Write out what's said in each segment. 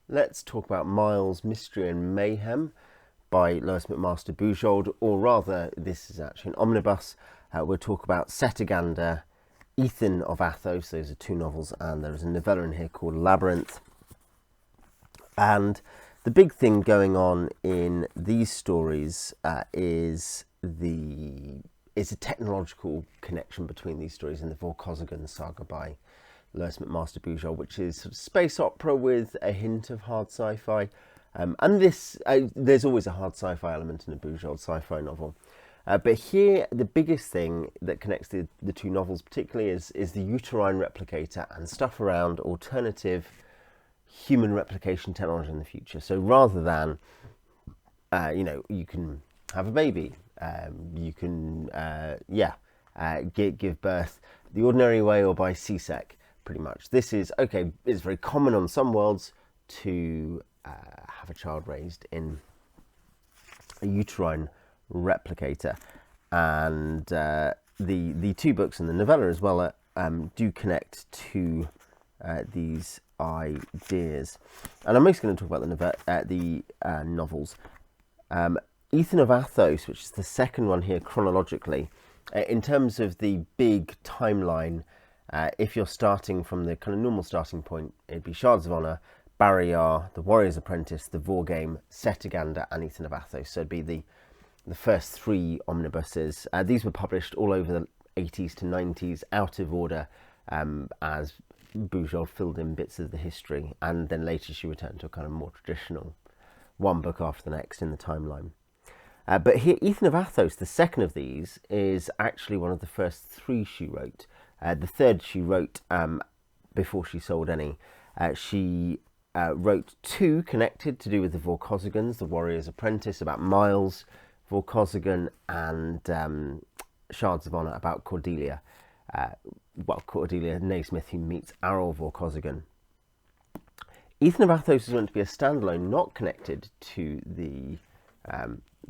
Let's talk about Miles, Mystery and Mayhem by Lois McMaster Bujold, or rather, this is actually an omnibus. We'll talk about Cetaganda, Ethan of Athos. Those are two novels, and there is a novella in here called Labyrinth. And the big thing going on in these stories is a technological connection between these stories in the Vorkosigan Saga by Lois McMaster Bujold, which is sort of space opera with a hint of hard sci-fi. And this, there's always a hard sci-fi element in a Bujold sci-fi novel. But here, the biggest thing that connects the two novels particularly is the uterine replicator and stuff around alternative human replication technology in the future. So rather than, you can have a baby, you can, give birth the ordinary way or by C-sec, pretty much. This is, okay, it's very common on some worlds to have a child raised in a uterine replicator. And the two books and the novella as well do connect to these ideas. And I'm mostly going to talk about the novels. Ethan of Athos, which is the second one here chronologically, in terms of the big timeline, if you're starting from the kind of normal starting point, it'd be Shards of Honor, Barrayar, The Warrior's Apprentice, The War Game, Cetaganda, and Ethan of Athos. So it'd be the first three omnibuses. These were published all over the 80s to 90s, out of order, as Bujold filled in bits of the history, and then later she returned to a kind of more traditional one book after the next in the timeline. But here, Ethan of Athos, the second of these, is actually one of the first three she wrote. The third she wrote before she sold any. She wrote two connected to do with the Vorkosigans, The Warrior's Apprentice, about Miles Vorkosigan, and Shards of Honor about Cordelia. Cordelia Naismith, who meets Errol Vorkosigan. Ethan of Athos is meant to be a standalone, not connected to the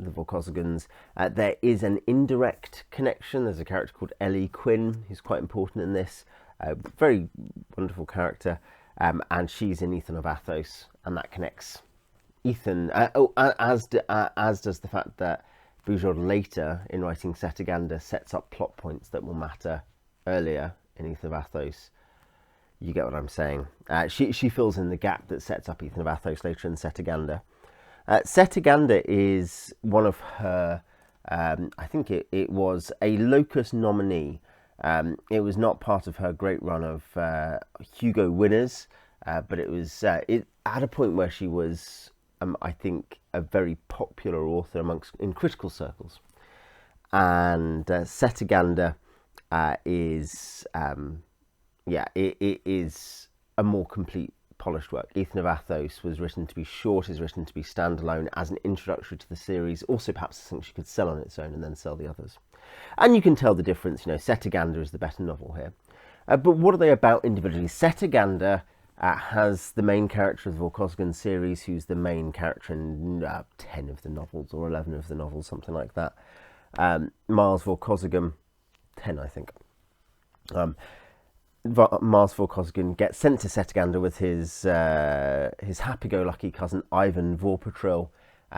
Vorkosigans. There is an indirect connection. There's a character called Ellie Quinn, who's quite important in this. Very wonderful character. And she's in Ethan of Athos, and that connects Ethan, as does the fact that Bujold later, in writing Cetaganda, sets up plot points that will matter earlier in Ethan of Athos. You get what I'm saying. She fills in the gap that sets up Ethan of Athos later in Cetaganda. Cetaganda is one of her, I think it was a Locus nominee. It was not part of her great run of Hugo winners, but it was at a point where she was, I think, a very popular author in critical circles. And Cetaganda is, it is a more complete, polished work. Ethan of Athos was written to be short, is written to be standalone as an introductory to the series, also perhaps something she could sell on its own and then sell the others. And you can tell the difference, Cetaganda is the better novel here. But what are they about individually? Cetaganda has the main character of the Vorkosigan series, who's the main character in 10 of the novels, or 11 of the novels, something like that. Miles Vorkosigan, 10 I think. Miles Vorkosigan gets sent to Cetaganda with his happy-go-lucky cousin Ivan Vorpatril.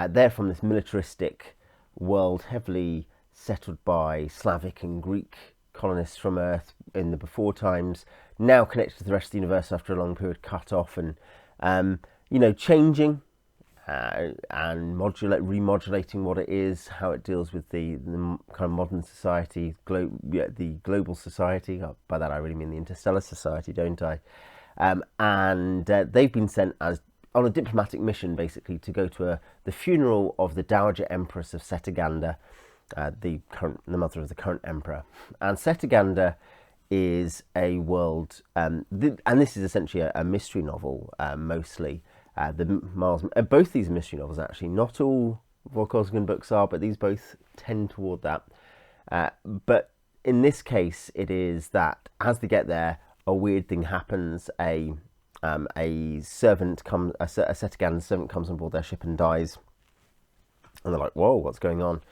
They're from this militaristic world, heavily settled by Slavic and Greek colonists from Earth in the before times, now connected to the rest of the universe after a long period cut off, and changing and remodulating what it is, how it deals with the kind of modern society, the global society. By that I really mean the interstellar society, don't I? And they've been sent on a diplomatic mission, basically, to go to the funeral of the Dowager Empress of Cetaganda, the mother of the current emperor. And Cetaganda is a world, and this is essentially a mystery novel, mostly. Both these are mystery novels, actually. Not all Vorkosigan books are, but these both tend toward that. But in this case, it is that as they get there, a weird thing happens. A servant comes, a Cetaganda servant comes on board their ship and dies, and they're like, "Whoa, what's going on?"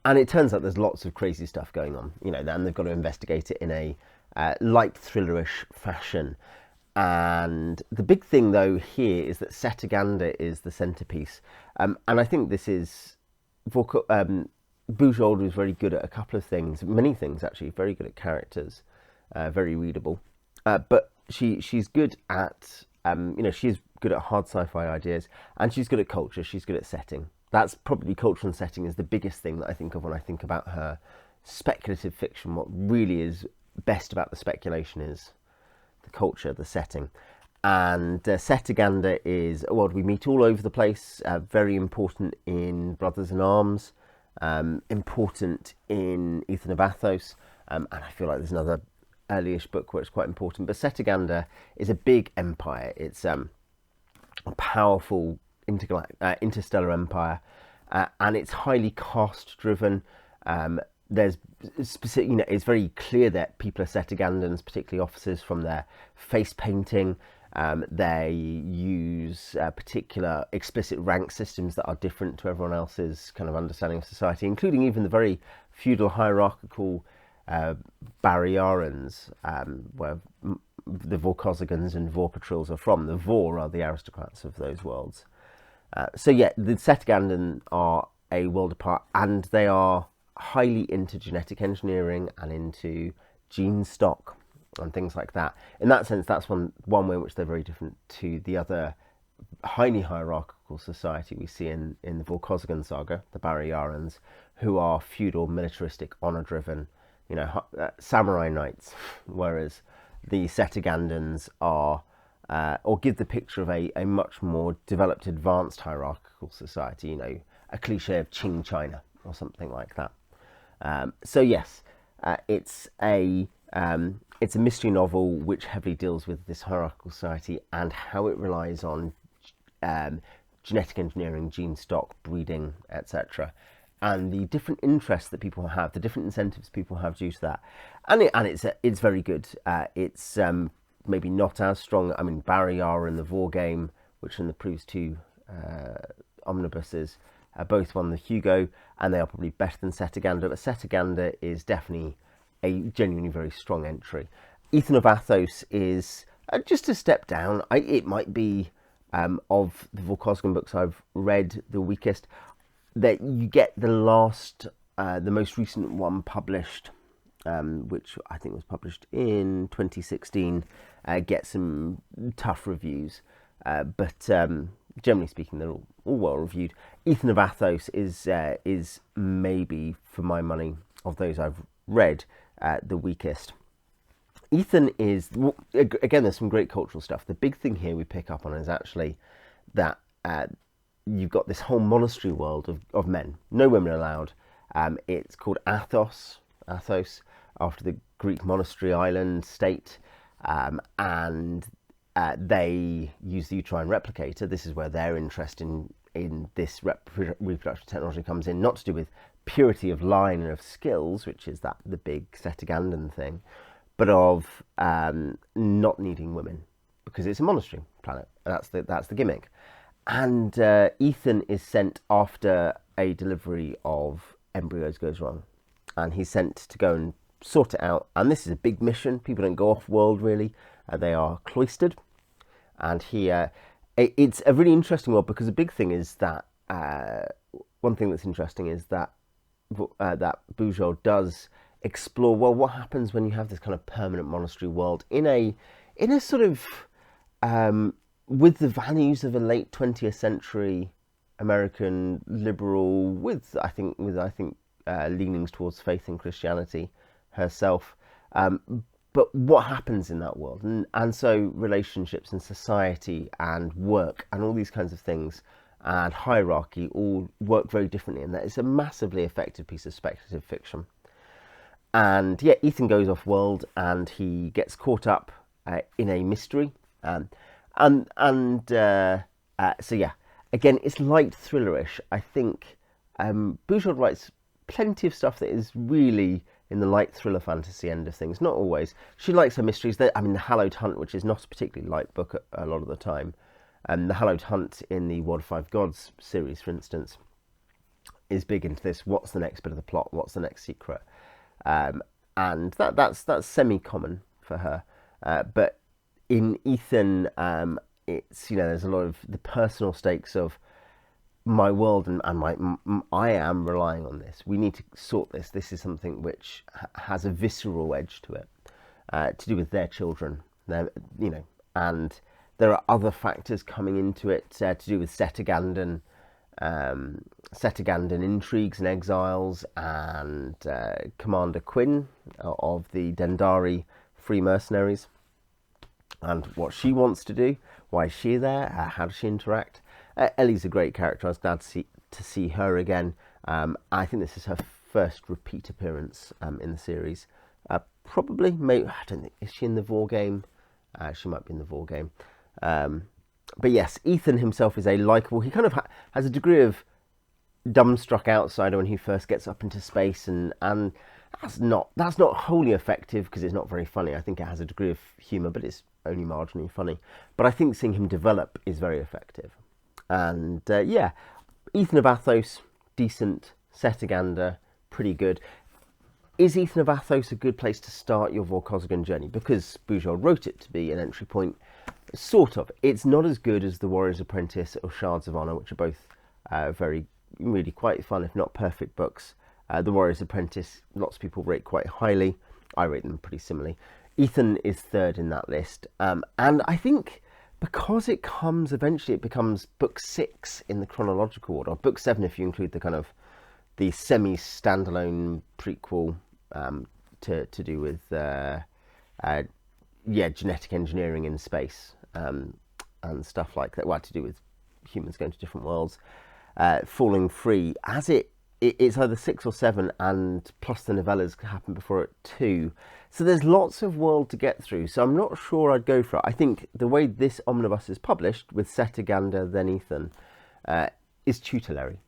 And it turns out there's lots of crazy stuff going on, and they've got to investigate it in a light thrillerish fashion. And the big thing, though, here is that Cetaganda is the centerpiece. And I think this is... Bujold was very good at a couple of things, many things actually, very good at characters, very readable. But she's good at, she's good at hard sci-fi ideas, and she's good at culture, she's good at setting. That's probably culture and setting is the biggest thing that I think of when I think about her speculative fiction. What really is best about the speculation is the culture, the setting. And Cetaganda is a world we meet all over the place, very important in Brothers in Arms, important in Ethan of Athos, and I feel like there's another early-ish book where it's quite important. But Cetaganda is a big empire. It's a powerful interstellar empire, and it's highly caste-driven. There's specific, it's very clear that people are Cetagandans, particularly officers, from their face painting. They use particular explicit rank systems that are different to everyone else's kind of understanding of society, including even the very feudal hierarchical Barriarans, where the Vorkosigans and Vorpatrils are from. The Vor are the aristocrats of those worlds. So yeah, the Cetagandan are a world apart, and they are highly into genetic engineering and into gene stock and things like that. In that sense, that's one way in which they're very different to the other highly hierarchical society we see in the Vorkosigan Saga, the Barriarans, who are feudal, militaristic, honor-driven, samurai knights, whereas the Cetagandans are, or give the picture of a much more developed, advanced hierarchical society, a cliche of Qing China or something like that. So yes, it's a mystery novel which heavily deals with this hierarchical society and how it relies on genetic engineering, gene stock, breeding, etc., and the different interests that people have, the different incentives people have due to that. And it's very good. It's maybe not as strong. I mean, Barriar and the Vor game, which in the previous two omnibuses, both won the Hugo, and they are probably better than Cetaganda, but Cetaganda is definitely a genuinely very strong entry. Ethan of Athos is just a step down. It might be, of the Vorkosigan books I've read, the weakest. That you get the most recent one published, which I think was published in 2016, get some tough reviews, but generally speaking, they're all well reviewed. Ethan of Athos is maybe, for my money, of those I've read, the weakest. Ethan is, again, there's some great cultural stuff. The big thing here we pick up on is actually that you've got this whole monastery world of men, no women allowed. It's called Athos, after the Greek monastery island state, and they use the uterine replicator. This is where their interest in this reproductive technology comes in, not to do with purity of line and of skills, which is the big Cetagandan thing, but of not needing women because it's a monastery planet. That's the gimmick. And Ethan is sent after a delivery of embryos goes wrong, and he's sent to go and sort it out. And this is a big mission. People don't go off world really. They are cloistered, and it's a really interesting world because the big thing is that one thing that's interesting is that Bujold does explore, well, what happens when you have this kind of permanent monastery world in a sort of with the values of a late 20th century American liberal, with I think leanings towards faith in Christianity herself. But what happens in that world, and so relationships and society and work and all these kinds of things and hierarchy all work very differently, and that it's a massively effective piece of speculative fiction. And yeah, Ethan goes off world and he gets caught up in a mystery, so yeah, again, it's light thrillerish. I think Bujold writes plenty of stuff that is really in the light thriller fantasy end of things. Not always. She likes her mysteries. The Hallowed Hunt, which is not a particularly light book a lot of the time. The Hallowed Hunt in the World of Five Gods series, for instance, is big into this. What's the next bit of the plot? What's the next secret? And that's semi-common for her. But in Ethan, it's, you know, there's a lot of the personal stakes of my world and I am relying on this. We need to sort this. This is something which has a visceral edge to it, to do with their children, you know, and there are other factors coming into it to do with Cetagandan intrigues and exiles, and Commander Quinn of the Dendari Free Mercenaries, and what she wants to do. Why is she there? How does she interact? Ellie's a great character. I was glad to see her again. I think this is her first repeat appearance in the series. Probably, maybe, I don't think, is she in the Vor game? She might be in the Vor game. But yes, Ethan himself is a likeable. He kind of has a degree of dumbstruck outsider when he first gets up into space, and that's not wholly effective because it's not very funny. I think it has a degree of humour, but it's only marginally funny. But I think seeing him develop is very effective. And yeah, Ethan of Athos, decent. Cetaganda, pretty good. Is Ethan of Athos a good place to start your Vorkosigan journey? Because Bujold wrote it to be an entry point. Sort of. It's not as good as The Warrior's Apprentice or Shards of Honor, which are both really quite fun, if not perfect books. The Warrior's Apprentice, lots of people rate quite highly. I rate them pretty similarly. Ethan is third in that list. And I think because it becomes book 6 in the chronological order, or book 7 if you include the kind of the semi-standalone prequel to do with genetic engineering in space and stuff like that. Well, to do with humans going to different worlds, falling free. It's either 6 or 7, and plus the novellas happen before it too. So there's lots of world to get through. So I'm not sure I'd go for it. I think the way this omnibus is published, with Cetaganda then Ethan, is tutelary.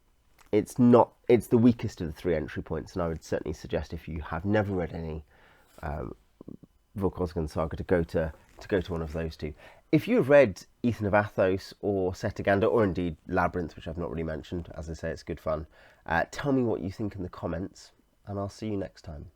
It's the weakest of the 3 entry points, and I would certainly suggest, if you have never read any Vorkosigan Saga, to go to one of those 2. If you've read Ethan of Athos or Cetaganda, or indeed Labyrinth, which I've not really mentioned, as I say, it's good fun, tell me what you think in the comments, and I'll see you next time.